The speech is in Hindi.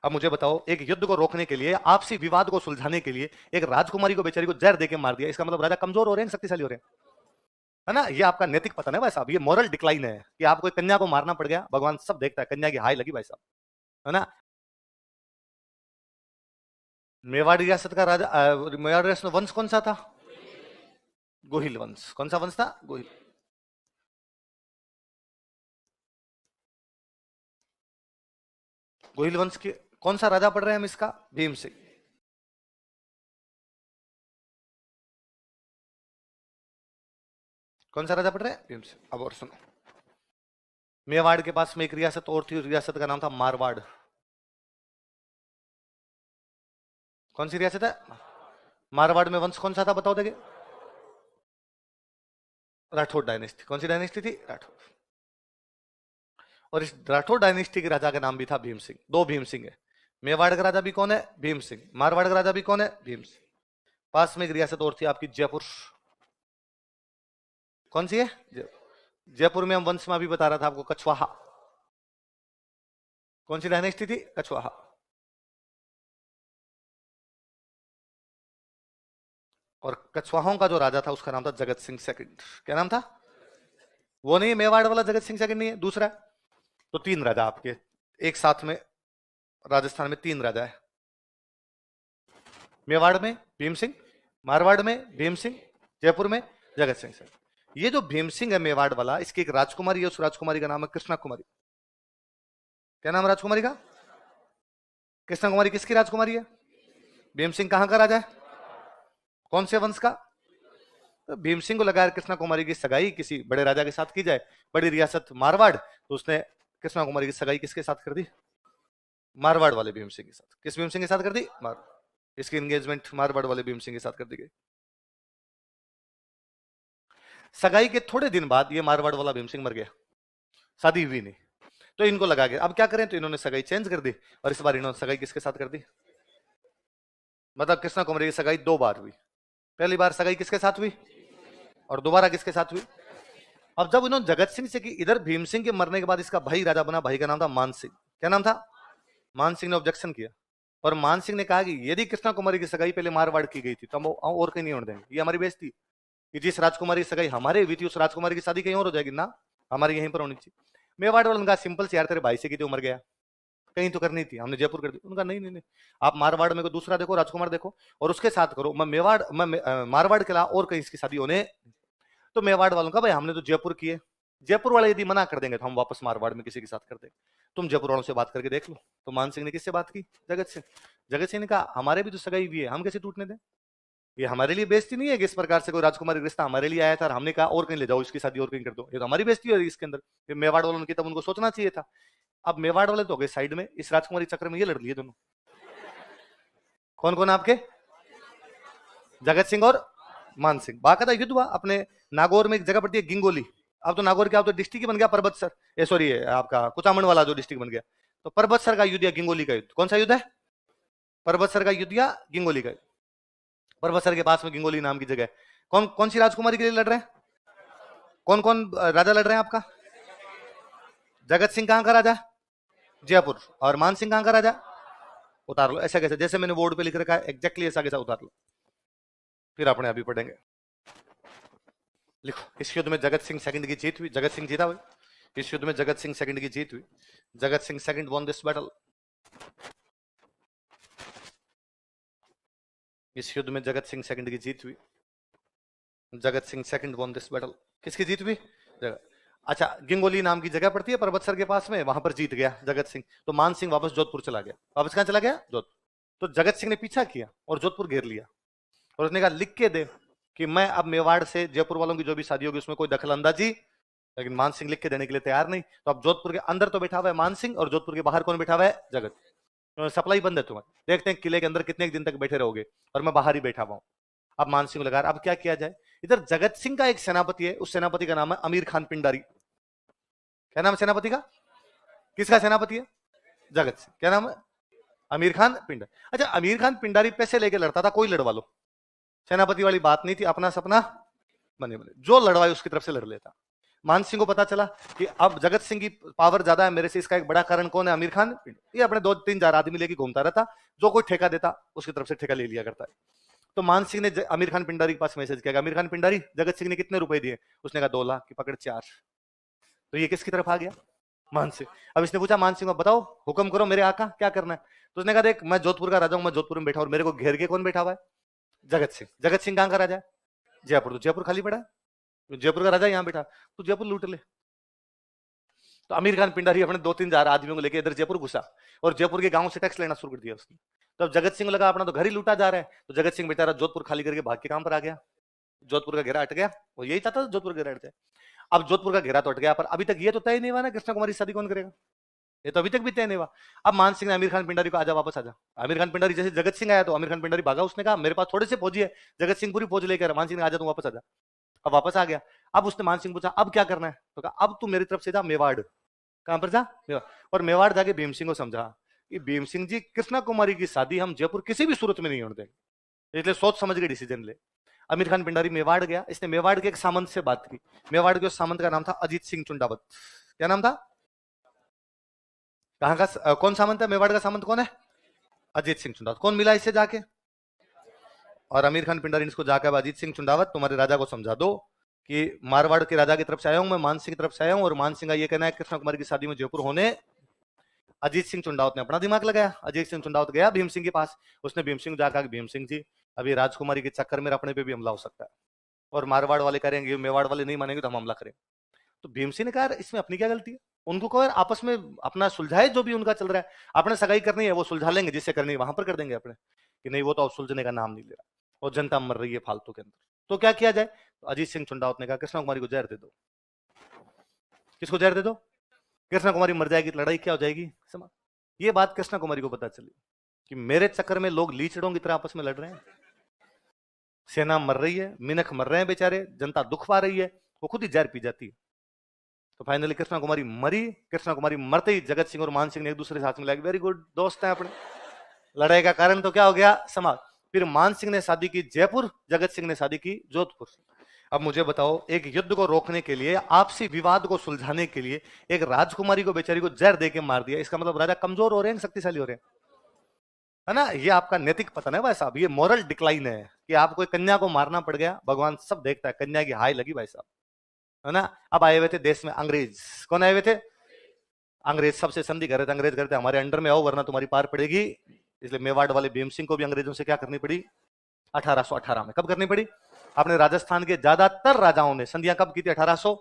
अब मुझे बताओ, एक युद्ध को रोकने के लिए, आपसी विवाद को सुलझाने के लिए एक राजकुमारी को बेचारी को जहर देके मार दिया, इसका मतलब राजा कमजोर हो रहे हैं, शक्तिशाली हो रहे हैं, है ना? ये आपका नैतिक पतन है भाई साहब, ये मॉरल डिक्लाइन है कि आपको एक कन्या को मारना पड़ गया। भगवान सब देखता है, कन्या की हाय लगी भाई साहब, है ना? मेवाड़ रियासत का राजा, मेवाड़ रियासत वंश कौन सा था? गोहिल वंश। कौन सा वंश था? गोहिल। गोहिल वंश के कौन सा राजा पढ़ रहे हैं हम इसका? भीम सिंह। कौन सा राजा पढ़ रहे हैं? भीम सिंह। अब और सुनो, मेवाड़ के पास में एक रियासत और थी, रियासत का नाम था मारवाड़। कौन सी रियासत है? मारवाड़ में वंश कौन सा था बताओ देखे? राठौड़ डायनेस्टी। कौन सी डायनेस्टी थी? राठौड़। और इस राठौड़ डायनेस्टी के राजा का नाम भी था भीम सिंह। दो भीम सिंह है। मेवाड़ का राजा भी कौन है? भीम सिंह। मारवाड़ का राजा भी कौन है? भीम सिंह। पास में एक रियासत और थी आपकी, जयपुर। कौन सी है? जयपुर में हम वंश में अभी बता रहा था आपको, कछवाहा। कौन सी डायनेस्टी थी? कछवाहा। और कछवाहों का जो राजा था उसका नाम था जगत सिंह सेकंड। क्या नाम था? वो नहीं, मेवाड़ वाला जगत सिंह सेकंड नहीं है, दूसरा। तो तीन राजा आपके एक साथ में, राजस्थान में तीन राजा है। मेवाड़ में भीम सिंह, मारवाड़ में भीम सिंह, जयपुर में जगत सिंह सेकंड। ये जो भीम सिंह है मेवाड़ वाला, इसकी एक राजकुमारी है, उस राजकुमारी का नाम है कृष्णा कुमारी। क्या नाम है राजकुमारी का? कृष्णा कुमारी किसकी राजकुमारी है? भीम सिंह कहां का राजा है? कौन से वंश का? तो भीम सिंह को लगा कृष्णा कुमारी की सगाई किसी बड़े राजा के साथ की जाए, बड़ी रियासत मारवाड़, तो उसने कृष्णा कुमारी की सगाई किसके साथ कर दी? मारवाड़ वाले भीम सिंह के साथ। किस भीम सिंह के साथ कर दी? इसकी एंगेजमेंट मारवाड़ वाले भीम सिंह के साथ कर दी गई। सगाई के थोड़े दिन बाद ये मारवाड़ वाला भीम सिंह मर गया, शादी हुई नहीं। तो इनको लगा के अब क्या करें, तो इन्होंने सगाई चेंज कर दी, और इस बार इन्होंने सगाई किसके साथ कर दी? मतलब कृष्णा कुमारी की सगाई दो बार हुई। पहली बार सगाई किसके साथ हुई, और दोबारा किसके साथ हुई? अब जब इन्होंने जगत सिंह से की, इधर भीम सिंह के मरने के बाद इसका भाई राजा बना, भाई का नाम था मान सिंह। क्या नाम था? मान सिंह ने ऑब्जेक्शन किया, और मान सिंह ने कहा कि यदि कृष्णा कुमारी की सगाई पहले मारवाड़ की गई थी तो हम और कहीं नहीं होने देंगे, ये हमारी बेइज्जती कि जिस राजकुमारी की सगाई हमारे हुई थी उस राजकुमारी की शादी कहीं और हो जाएगी ना, हमारी यहीं पर होनी चाहिए। मेवाड़ वालों ने कहा सिंपल से, यार तेरे भाई से की थी, उमर गया, कहीं तो करनी थी, हमने जयपुर कर दी। उनका नहीं नहीं नहीं, आप मारवाड़ में को दूसरा देखो, राजकुमार देखो, और उसके साथ करो। मैं मेवाड़, मैं मारवाड़ के अलावा और कहीं इसकी शादी होने। तो मेवाड़ वालों का भाई हमने तो जयपुर किए, जयपुर वाले यदि मना कर देंगे तो हम वापस मारवाड़ में किसी के साथ कर देंगे, तुम जयपुर वालों से बात करके देख लो। तो मान सिंह ने किससे बात की? जगत सिंह। जगत सिंह ने कहा हमारे भी तो सगाई हुई है, हम कैसे टूटने दें? ये हमारे लिए बेइज्जती नहीं है कि इस प्रकार से कोई राजकुमारी रिश्ता हमारे लिए आया था और हमने कहा और कहीं ले जाओ, इसकी शादी और कहीं कर दो, ये तो हमारी बेइज्जती हो रही है इसके अंदर। फिर मेवाड़ वालों ने तब उनको सोचना चाहिए था। अब मेवाड़ वाले तो हो गए साइड में, इस राजकुमारी चक्र में ये लड़ लिए दोनों। कौन कौन आपके? जगत सिंह और मान सिंह। बाकायदा युद्ध हुआ। अपने नागौर में एक जगह पड़ती है गिंगोली, अब तो नागौर क्या, अब तो डिस्ट्रिक्ट ही बन गया परबतसर, ये सॉरी आपका कुचामन वाला जो डिस्ट्रिक्ट बन गया। तो परबतसर का युद्ध या गिंगोली का युद्ध, कौन सा युद्ध है? परबतसर का युद्ध या गिंगोली का युद्ध। परबतसर के पास में गिंगोली नाम की जगह। कौन कौन सी राजकुमारी के लिए लड़ रहे हैं? कौन कौन राजा लड़ रहे हैं आपका? जगत सिंह कहां का राजा? जयपुर। और मान सिंह कहां का राजा? उतार लो ऐसा कैसे, जैसे मैंने बोर्ड पे लिख रखा है एग्जैक्टली ऐसा कैसा उतार लो, फिर अपने अभी पढ़ेंगे। लिखो, इस युद्ध में जगत सिंह सेकंड की जीत हुई, जगत सिंह जीता हुई। इस युद्ध में जगत सिंह सेकंड की जीत हुई। Jagat Singh second von this battle. इस युद्ध में जगत सिंह सेकंड की जीत हुई। Jagat Singh second von this battle. किसकी जीत हुई? अच्छा, गिंगोली नाम की जगह पड़ती है परबतसर के पास में, वहां पर जीत गया जगत सिंह। तो मान सिंह वापस जोधपुर चला गया। वापस कहां चला गया? जोधपुर। तो जगत सिंह ने पीछा किया और जोधपुर घेर लिया, और उसने कहा लिख के दे कि मैं अब मेवाड़ से जयपुर वालों की जो भी शादी होगी उसमें कोई दखल अंदाजी। लेकिन मान सिंह लिख के देने के लिए तैयार नहीं। तो अब जोधपुर के अंदर तो बैठा हुआ है मान सिंह, और जोधपुर के बाहर कौन बैठा हुआ है? जगत। तो सप्लाई बंद है तुम्हारी, देखते हैं किले के अंदर कितने दिन तक बैठे रहोगे, और मैं बाहर ही बैठा हुआ हूं। अब मान सिंह लगा अब क्या किया जाए। इधर जगत सिंह का एक सेनापति है, उस सेनापति का नाम है अमीर खान पिंडारी। क्या नाम है सेनापति का? किसका सेनापति है? जगत सिंह। क्या नाम है? अमीर खान पिंडारी। अच्छा, अमीर खान पिंडारी पैसे लेके लड़ता था, कोई लड़वा लो, सेनापति वाली बात नहीं थी, अपना सपना बने बने, जो लड़वाए उसकी तरफ से लड़ लेता। मान सिंह को पता चला कि अब जगत सिंह की पावर ज्यादा है मेरे से, इसका एक बड़ा कारण कौन है? आमिर खान। ये अपने 2-3 आदमी लेके घूमता रहता, जो कोई ठेका देता उसकी तरफ से ठेका ले लिया करता है। तो मान सिंह ने आमिर खान पिंडारी के पास मैसेज किया, आमिर खान पिंडारी, जगत सिंह ने कितने रुपए दिए? उसने कहा 2 लाख की पकड़ 4। तो ये किसकी तरफ आ गया? मान सिंह। अब इसने पूछा मान सिंह को, बताओ हुक्म करो मेरे आका, क्या करना है? तो उसने कहा देख, मैं जोधपुर का राजा हूं, मैं जोधपुर में बैठा और मेरे को घेर के कौन बैठा हुआ है? जगत सिंह। जगत सिंह कहां का राजा है? जयपुर। तो जयपुर खाली पड़ा है, जयपुर का राजा यहां बैठा, तो जयपुर लूट ले। तो आमिर खान पिंडारी अपने 2-3 आदमियों को लेकर इधर जयपुर घुसा और जयपुर के गांव से टैक्स लेना शुरू कर दिया उसने। तो अब जगत सिंह को लगा अपना तो घर ही लूटा जा रहा है, तो जगत सिंह बेचारा जोधपुर खाली करके भाग के काम पर आ गया। जोधपुर का घेरा हट गया, वो यही चाहता था जोधपुर का घेरा हट जाए। अब जोधपुर का घेरा तो हट गया, पर अभी तक ये तो तय नहीं हुआ ना कृष्णा कुमारी शादी कौन करेगा, ये तो अभी तक भी तय नहीं हुआ। अब मान सिंह ने आमिर खान पिंडारी को, आजा वापस आजा। आमिर खान पिंडारी जैसे जगत सिंह आया तो आमिर खान पिंडारी भागा, उसने कहा मेरे पास थोड़े से फौजी है। जगत सिंह पूरी फौज लेकर, मान सिंह ने आजा तू वापस आजा। अब वापस आ गया। अब उसने मान सिंह पूछा अब क्या करना है? तो कहा अब तू मेरी तरफ से जा मेवाड़। कहां पर जा? मेवाड़। और मेवाड़ जाके भीम सिंह को समझा कि भीम सिंह जी, कृष्णा कुमारी की शादी हम जयपुर किसी भी सूरत में नहीं होने देंगे, इसलिए सोच समझ के डिसीजन ले। आमिर खान पिंडारी मेवाड़ गया, इसने मेवाड़ के एक सामंत से बात की। मेवाड़ के उस सामंत का नाम था अजीत सिंह चुंडावत। क्या नाम था? कहां का कौन सामंत है? मेवाड़ का सामंत कौन है? अजीत सिंह चुंडावत। कौन मिला इससे जाके? और आमिर खान पिंडारी इसको जाकर, अजीत सिंह चुंडावत तुम्हारे राजा को समझा दो कि मारवाड़ के राजा की तरफ से आया हूं मैं, मान सिंह की तरफ से आया हूं, और मान सिंह का ये कहना है कृष्णा कुमारी की शादी में जयपुर होने। अजीत सिंह चुंडावत ने अपना दिमाग लगाया। अजीत सिंह चुंडावत गया भीम सिंह के पास, उसने भीम सिंह जाकर, भीम सिंह जी अभी राजकुमारी के चक्कर में अपने पे भी हमला हो सकता है, और मारवाड़ वाले करेंगे, मेवाड़ वाले नहीं मानेंगे तो हम हमला करेंगे। तो भीम सिंह ने कहा इसमें अपनी क्या गलती है? उनको कहो आपस में अपना सुलझाए, जो भी उनका चल रहा है, अपने सगाई करनी है वो सुलझा लेंगे, जिससे करनी है वहां पर कर देंगे अपने, कि नहीं वो तो सुलझने का नाम नहीं ले रहा और जनता मर रही है फालतू के अंदर, तो क्या किया जाए? तो अजीत सिंह चुंडावत ने कहा कृष्णा कुमारी को जहर दे दो। किसको जहर दे दो? कृष्णा कुमारी मर जाएगी तो लड़ाई क्या हो जाएगी? समझ। ये बात कृष्णा कुमारी को पता चली कि मेरे चक्कर में लोग लीचड़ों की तरह आपस में लड़ रहे हैं, सेना मर रही है, मिनख मर रहे हैं बेचारे, जनता दुख पा रही है, वो खुद ही जहर पी जाती है। तो फाइनली कृष्णा कुमारी मरी। कृष्णा कुमारी मरते ही जगत सिंह और मान सिंह ने एक दूसरे साथ मिलाया, वेरी गुड दोस्त हैं अपने। लड़ाई का कारण तो क्या हो गया? समाप्त। फिर मान सिंह ने शादी की जयपुर, जगत सिंह ने शादी की जोधपुर। अब मुझे बताओ, एक युद्ध को रोकने के लिए, आपसी विवाद को सुलझाने के लिए एक राजकुमारी को बेचारी को जहर देके मार दिया, इसका मतलब राजा कमजोर हो रहे हैं, शक्तिशाली हो रहे हैं, है ना? ये आपका नैतिक पतन है भाई साहब, ये मोरल डिक्लाइन है कि आपको एक कन्या को मारना पड़ गया। भगवान सब देखता है, कन्या की हाय लगी भाई साहब, है ना? अब आए हुए थे देश में अंग्रेज। कौन आए हुए थे? अंग्रेज। सबसे संधि कर रहे थे, अंग्रेज करते हमारे अंडर में आओ वरना तुम्हारी पार पड़ेगी। इसलिए मेवाड़ वाले भीम सिंह को भी अंग्रेजों से क्या करनी पड़ी? 1818 में। कब करनी पड़ी? अपने राजस्थान के ज्यादातर राजाओं ने संधियां कब की थी? 1800